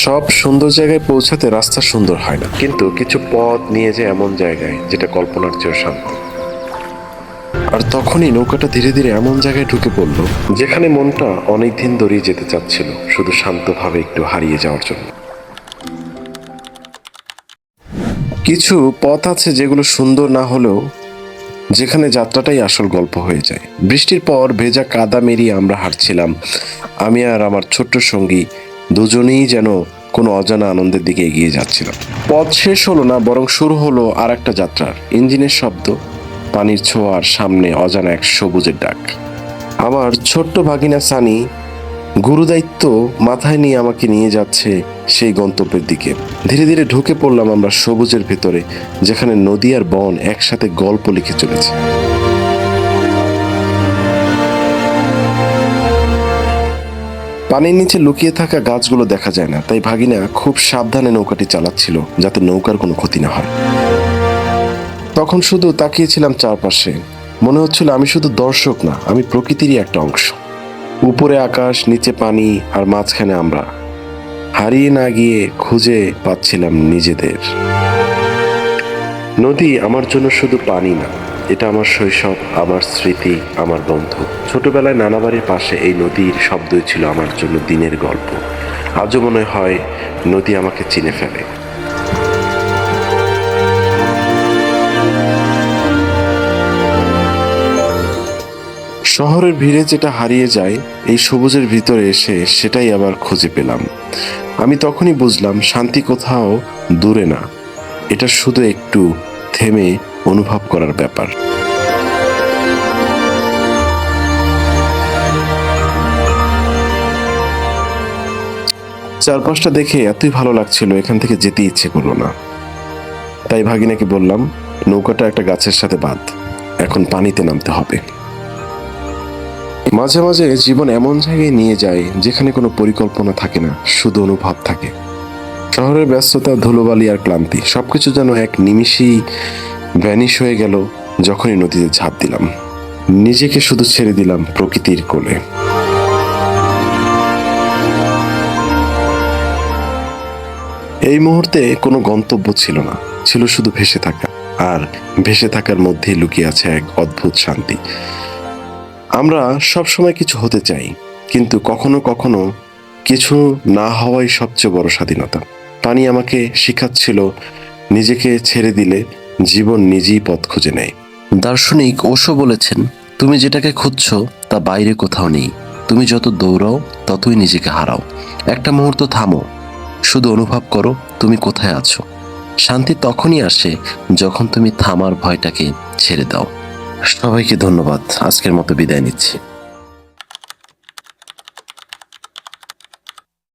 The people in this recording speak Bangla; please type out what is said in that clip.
সব সুন্দর জায়গায় পৌঁছাতে রাস্তা সুন্দর হয় না, কিন্তু কিছু পথ নিয়ে যায় এমন জায়গায় যেটা কল্পনার চেয়েও শান্ত। আর তখনই নৌকাটা ধীরে ধীরে এমন জায়গায় ঢুকে পড়লো যেখানে মনটা অনেকদিন ধরেই যেতে চাচ্ছিল, শুধু শান্তভাবে একটু হারিয়ে যাওয়ার জন্য। কিছু পথ আছে যেগুলো সুন্দর না হলেও যেখানে যাত্রাটাই আসল গল্প হয়ে যায়। বৃষ্টির পর ভেজা কাদা মেরিয়ে আমরা হাঁটছিলাম, আমি আর আমার ছোট্ট সঙ্গী, দুজনেই যেন কোনো অজানা আনন্দের দিকে এগিয়ে যাচ্ছিলাম। পথ শেষ হলো না, বরং শুরু হলো আর একটা যাত্রার। ইঞ্জিনের শব্দ, পানির ছোঁয়ার সামনে অজানা এক সবুজের ডাক। আমার ছোট্ট ভাগিনা সানি গুরুদায়িত্ব মাথায় নিয়ে আমাকে নিয়ে যাচ্ছে সেই গন্তব্যের দিকে। ধীরে ধীরে ঢুকে পড়লাম আমরা সবুজের ভেতরে, যেখানে নদী আর বন একসাথে গল্প লিখে চলেছে। পানির নিচে লুকিয়ে থাকা গাছগুলো দেখা যায় না, তাই ভাগিনা খুব সাবধানে নৌকাটি চালাচ্ছিল যাতে নৌকার কোনো ক্ষতি না হয়। তখন শুধু তাকিয়েছিলাম চারপাশে, মনে হচ্ছিল আমি শুধু দর্শক না, আমি প্রকৃতিরই একটা অংশ। উপরে আকাশ, নিচে পানি, আর মাঝখানে আমরা হারিয়ে না গিয়ে খুঁজে পাচ্ছিলাম নিজেদের। নদী আমার জন্য শুধু পানি না, এটা আমার শৈশব, আমার স্মৃতি, আমার বন্ধু। ছোটবেলায় নানা বাড়ির পাশে এই নদীর শব্দই ছিল আমার জন্য দিনের গল্প। আজও মনে হয় নদী আমাকে চিনে ফেলে। শহরের ভিড়ে যেটা হারিয়ে যায়, এই সবুজের ভিতরে এসে সেটাই আবার খুঁজে পেলাম। আমি তখনই বুঝলাম শান্তি কোথাও দূরে না, এটা শুধু একটু থেমে অনুভব করার ব্যাপার। চারপাশটা দেখে এতই ভালো লাগছিল, এখান থেকে যেতে ইচ্ছে করলো না। তাই ভাগিনাকে বললাম, নৌকাটা একটা গাছের সাথে বাঁধ, এখন পানিতে নামতে হবে। মাঝে মাঝে জীবন এমন জায়গায় নিয়ে যায় যেখানে কোনো পরিকল্পনা থাকে না, শুধু অনুভব থাকে। শহরের ব্যস্ততা, ধুলোবালি আর ক্লান্তি সবকিছু যেন এক নিমিষেই ভ্যানিশ হয়ে গেল যখনই নদীতে ঝাঁপ দিলাম। নিজেকে শুধু ছেড়ে দিলাম প্রকৃতির কোলে। এই মুহূর্তে কোনো গন্তব্য ছিল না, ছিল শুধু ভেসে থাকা, আর ভেসে থাকার মধ্যে লুকিয়ে আছে এক অদ্ভুত শান্তি। আমরা সব সময় কিছু হতে চাই, কিন্তু কখনো কখনো কিছু না হওয়াই সবচেয়ে বড় স্বাধীনতা। পানি আমাকে শিখাচ্ছিল নিজেকে ছেড়ে দিলে জীবন নিজেই পথ খুঁজে নেয়। দার্শনিক ওশো বলেছেন, তুমি যেটাকে খুঁজছো তা বাইরে কোথাও নেই। তুমি যত দৌড়াও ততই নিজেকে হারাও। একটা মুহূর্ত থামো, শুধু অনুভব করো তুমি কোথায় আছো। শান্তি তখনই আসে যখন তুমি থামার ভয়টাকে ছেড়ে দাও। সবাইকে ধন্যবাদ, আজকের মতো বিদায় নিচ্ছি।